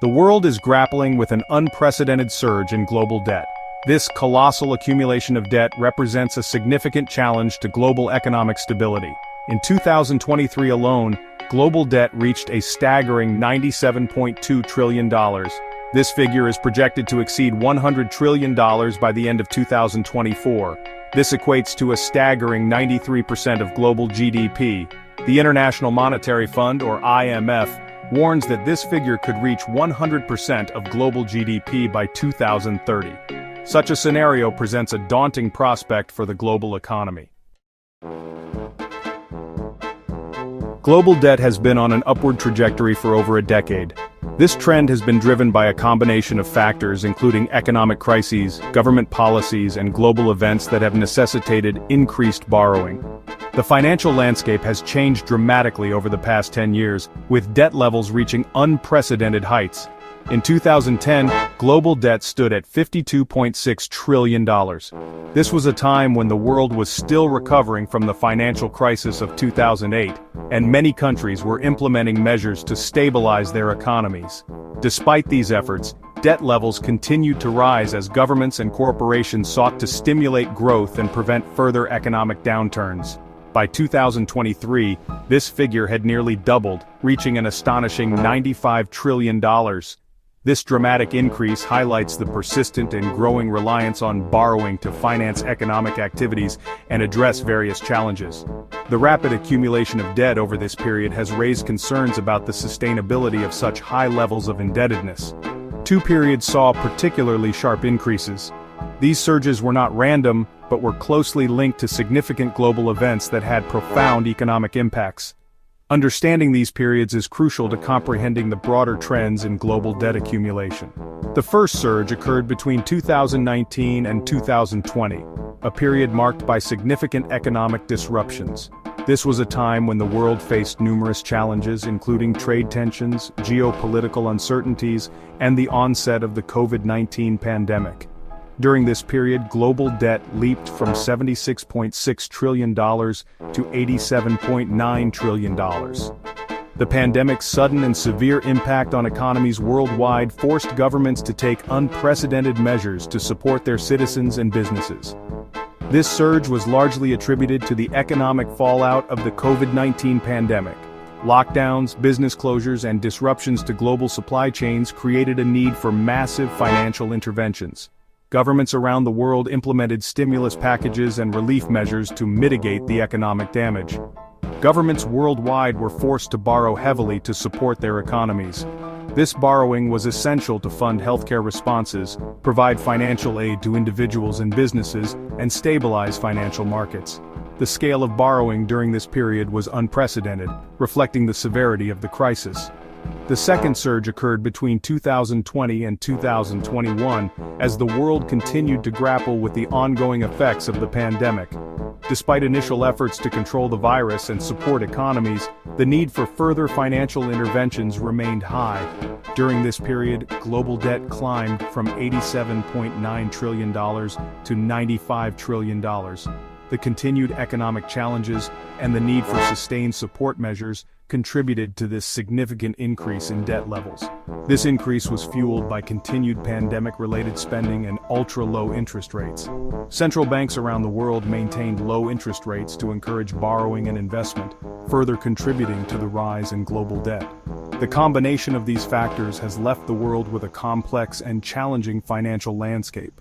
The world is grappling with an unprecedented surge in global debt. This colossal accumulation of debt represents a significant challenge to global economic stability. In 2023 alone, global debt reached a staggering $97.2 trillion. This figure is projected to exceed $100 trillion by the end of 2024. This equates to a staggering 93% of global GDP. The International Monetary Fund, or IMF, warns that this figure could reach 100% of global GDP by 2030. Such a scenario presents a daunting prospect for the global economy. Global debt has been on an upward trajectory for over a decade. This trend has been driven by a combination of factors including economic crises, government policies, and global events that have necessitated increased borrowing. The financial landscape has changed dramatically over the past 10 years, with debt levels reaching unprecedented heights. In 2010, global debt stood at $52.6 trillion. This was a time when the world was still recovering from the financial crisis of 2008, and many countries were implementing measures to stabilize their economies. Despite these efforts, debt levels continued to rise as governments and corporations sought to stimulate growth and prevent further economic downturns. By 2023, this figure had nearly doubled, reaching an astonishing $95 trillion. This dramatic increase highlights the persistent and growing reliance on borrowing to finance economic activities and address various challenges. The rapid accumulation of debt over this period has raised concerns about the sustainability of such high levels of indebtedness. Two periods saw particularly sharp increases. These surges were not random, but were closely linked to significant global events that had profound economic impacts. Understanding these periods is crucial to comprehending the broader trends in global debt accumulation. The first surge occurred between 2019 and 2020, a period marked by significant economic disruptions. This was a time when the world faced numerous challenges including trade tensions, geopolitical uncertainties, and the onset of the COVID-19 pandemic. During this period, global debt leaped from $76.6 trillion to $87.9 trillion. The pandemic's sudden and severe impact on economies worldwide forced governments to take unprecedented measures to support their citizens and businesses. This surge was largely attributed to the economic fallout of the COVID-19 pandemic. Lockdowns, business closures, and disruptions to global supply chains created a need for massive financial interventions. Governments around the world implemented stimulus packages and relief measures to mitigate the economic damage. Governments worldwide were forced to borrow heavily to support their economies. This borrowing was essential to fund healthcare responses, provide financial aid to individuals and businesses, and stabilize financial markets. The scale of borrowing during this period was unprecedented, reflecting the severity of the crisis. The second surge occurred between 2020 and 2021 as the world continued to grapple with the ongoing effects of the pandemic. Despite initial efforts to control the virus and support economies, the need for further financial interventions remained high. During this period, global debt climbed from $87.9 trillion to $95 trillion. The continued economic challenges and the need for sustained support measures contributed to this significant increase in debt levels. This increase was fueled by continued pandemic-related spending and ultra-low interest rates. Central banks around the world maintained low interest rates to encourage borrowing and investment, further contributing to the rise in global debt. The combination of these factors has left the world with a complex and challenging financial landscape.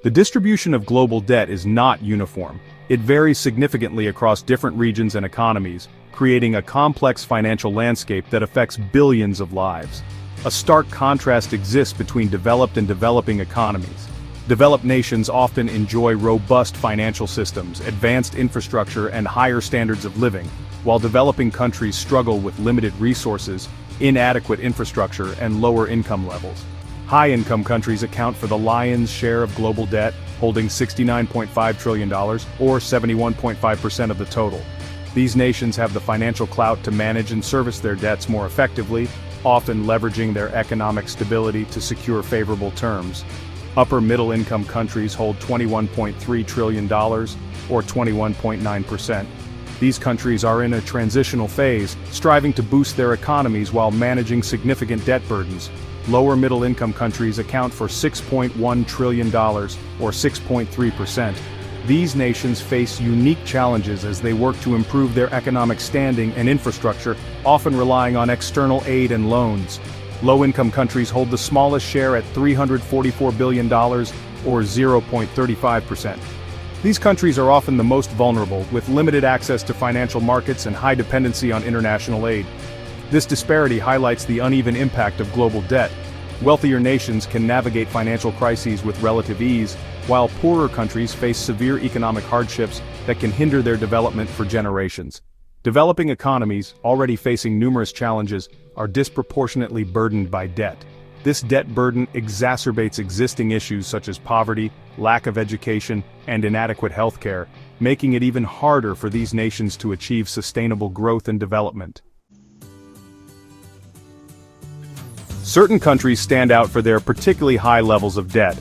The distribution of global debt is not uniform. It varies significantly across different regions and economies, creating a complex financial landscape that affects billions of lives. A stark contrast exists between developed and developing economies. Developed nations often enjoy robust financial systems, advanced infrastructure, and higher standards of living, while developing countries struggle with limited resources, inadequate infrastructure, and lower income levels. High-income countries account for the lion's share of global debt, holding $69.5 trillion, or 71.5% of the total. These nations have the financial clout to manage and service their debts more effectively, often leveraging their economic stability to secure favorable terms. Upper middle-income countries hold $21.3 trillion, or 21.9%. These countries are in a transitional phase, striving to boost their economies while managing significant debt burdens. Lower middle-income countries account for $6.1 trillion, or 6.3%. These nations face unique challenges as they work to improve their economic standing and infrastructure, often relying on external aid and loans. Low-income countries hold the smallest share at $344 billion, or 0.35%. These countries are often the most vulnerable, with limited access to financial markets and high dependency on international aid. This disparity highlights the uneven impact of global debt. Wealthier nations can navigate financial crises with relative ease, while poorer countries face severe economic hardships that can hinder their development for generations. Developing economies, already facing numerous challenges, are disproportionately burdened by debt. This debt burden exacerbates existing issues such as poverty, lack of education, and inadequate healthcare, making it even harder for these nations to achieve sustainable growth and development. Certain countries stand out for their particularly high levels of debt.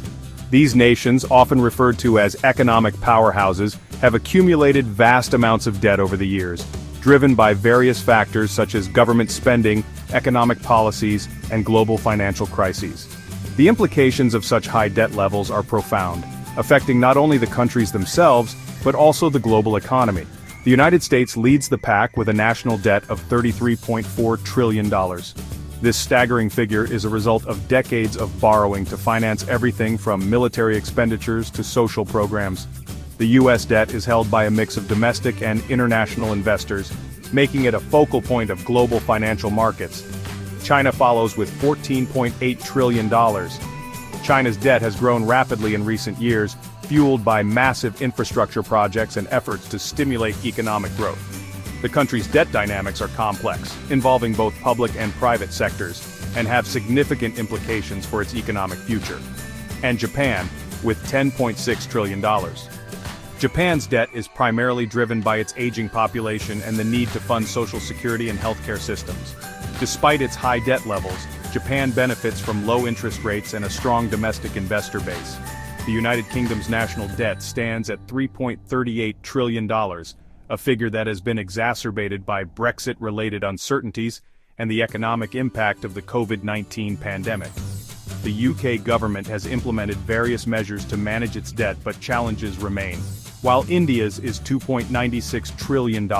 These nations, often referred to as economic powerhouses, have accumulated vast amounts of debt over the years, driven by various factors such as government spending, economic policies, and global financial crises. The implications of such high debt levels are profound, affecting not only the countries themselves, but also the global economy. The United States leads the pack with a national debt of $33.4 trillion. This staggering figure is a result of decades of borrowing to finance everything from military expenditures to social programs. The U.S. debt is held by a mix of domestic and international investors, making it a focal point of global financial markets. China follows with $14.8 trillion. China's debt has grown rapidly in recent years, fueled by massive infrastructure projects and efforts to stimulate economic growth. The country's debt dynamics are complex, involving both public and private sectors, and have significant implications for its economic future. And Japan, with $10.6 trillion. Japan's debt is primarily driven by its aging population and the need to fund social security and healthcare systems. Despite its high debt levels, Japan benefits from low interest rates and a strong domestic investor base. The United Kingdom's national debt stands at $3.38 trillion, a figure that has been exacerbated by Brexit-related uncertainties and the economic impact of the COVID-19 pandemic. The UK government has implemented various measures to manage its debt, but challenges remain. While India's is $2.96 trillion.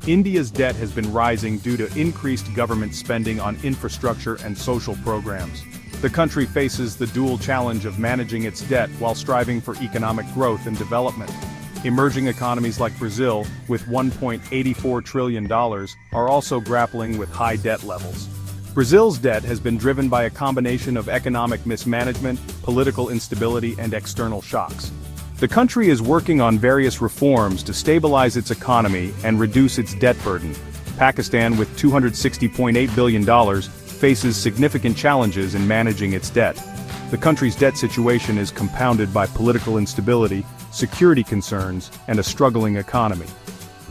India's debt has been rising due to increased government spending on infrastructure and social programs. The country faces the dual challenge of managing its debt while striving for economic growth and development. Emerging economies like Brazil, with $1.84 trillion, are also grappling with high debt levels. Brazil's debt has been driven by a combination of economic mismanagement, political instability, and external shocks. The country is working on various reforms to stabilize its economy and reduce its debt burden. Pakistan, with $260.8 billion, faces significant challenges in managing its debt. The country's debt situation is compounded by political instability, security concerns, and a struggling economy.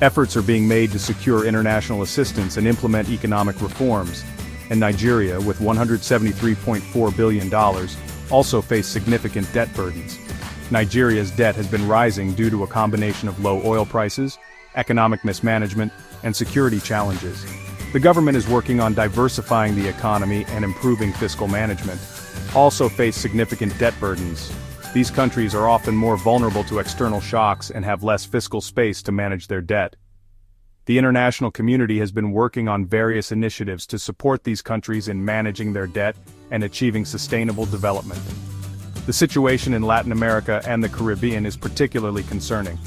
Efforts are being made to secure international assistance and implement economic reforms. And Nigeria, with $173.4 billion, also face significant debt burdens. Nigeria's debt has been rising due to a combination of low oil prices, economic mismanagement, and security challenges. The government is working on diversifying the economy and improving fiscal management. Also face significant debt burdens. These countries are often more vulnerable to external shocks and have less fiscal space to manage their debt. The international community has been working on various initiatives to support these countries in managing their debt and achieving sustainable development. The situation in Latin America and the Caribbean is particularly concerning.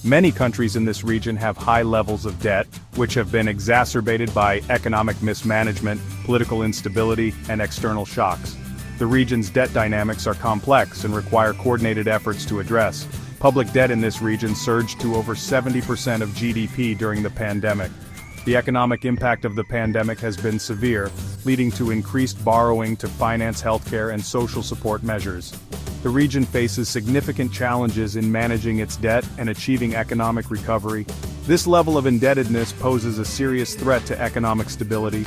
Many countries in this region have high levels of debt, which have been exacerbated by economic mismanagement, political instability, and external shocks. The region's debt dynamics are complex and require coordinated efforts to address. Public debt in this region surged to over 70% of GDP during the pandemic. The economic impact of the pandemic has been severe, leading to increased borrowing to finance healthcare and social support measures. The region faces significant challenges in managing its debt and achieving economic recovery. This level of indebtedness poses a serious threat to economic stability.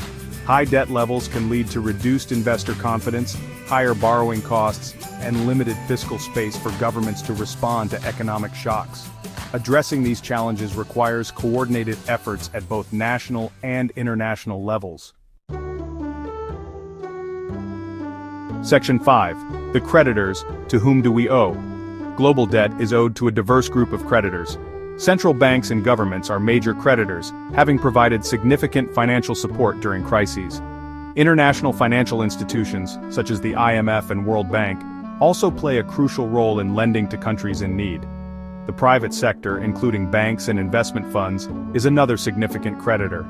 High debt levels can lead to reduced investor confidence, higher borrowing costs, and limited fiscal space for governments to respond to economic shocks. Addressing these challenges requires coordinated efforts at both national and international levels. Section 5. The creditors, to whom do we owe? Global debt is owed to a diverse group of creditors. Central banks and governments are major creditors, having provided significant financial support during crises. International financial institutions, such as the IMF and World Bank, also play a crucial role in lending to countries in need. The private sector, including banks and investment funds, is another significant creditor.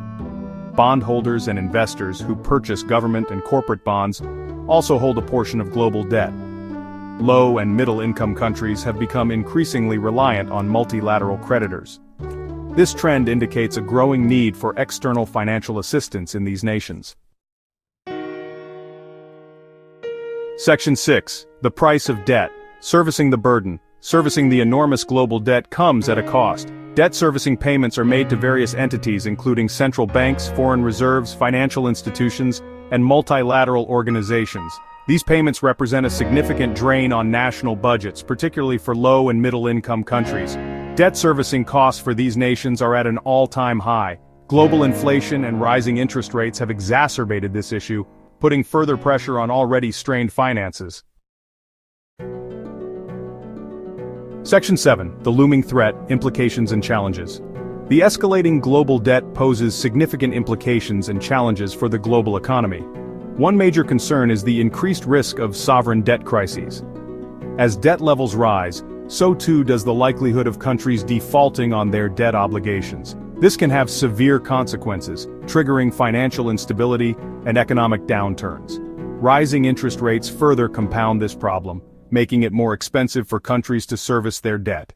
Bondholders and investors who purchase government and corporate bonds also hold a portion of global debt. Low and middle-income countries have become increasingly reliant on multilateral creditors. This trend indicates a growing need for external financial assistance in these nations. Section 6. The price of debt. Servicing the burden. Servicing the enormous global debt comes at a cost. Debt servicing payments are made to various entities including central banks, foreign reserves, financial institutions, and multilateral organizations. These payments represent a significant drain on national budgets, particularly for low and middle-income countries. Debt servicing costs for these nations are at an all-time high. Global inflation and rising interest rates have exacerbated this issue, putting further pressure on already strained finances. Section 7. The looming threat, implications and challenges. The escalating global debt poses significant implications and challenges for the global economy. One major concern is the increased risk of sovereign debt crises. As debt levels rise, so too does the likelihood of countries defaulting on their debt obligations. This can have severe consequences, triggering financial instability and economic downturns. Rising interest rates further compound this problem, making it more expensive for countries to service their debt.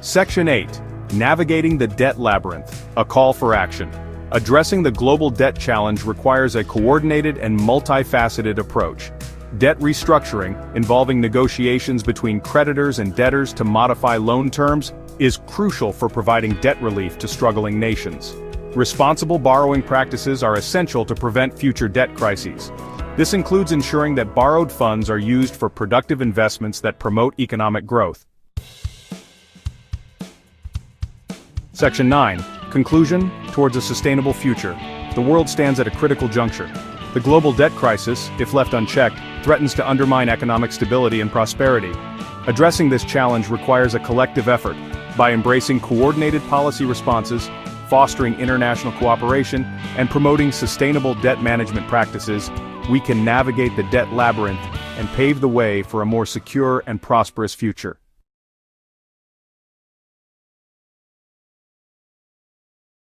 Section 8. Navigating the debt labyrinth, a call for action. Addressing the global debt challenge requires a coordinated and multifaceted approach. Debt restructuring, involving negotiations between creditors and debtors to modify loan terms, is crucial for providing debt relief to struggling nations. Responsible borrowing practices are essential to prevent future debt crises. This includes ensuring that borrowed funds are used for productive investments that promote economic growth. Section 9. Conclusion, towards a sustainable future. The world stands at a critical juncture. The global debt crisis, if left unchecked, threatens to undermine economic stability and prosperity. Addressing this challenge requires a collective effort. By embracing coordinated policy responses, fostering international cooperation, and promoting sustainable debt management practices, we can navigate the debt labyrinth and pave the way for a more secure and prosperous future.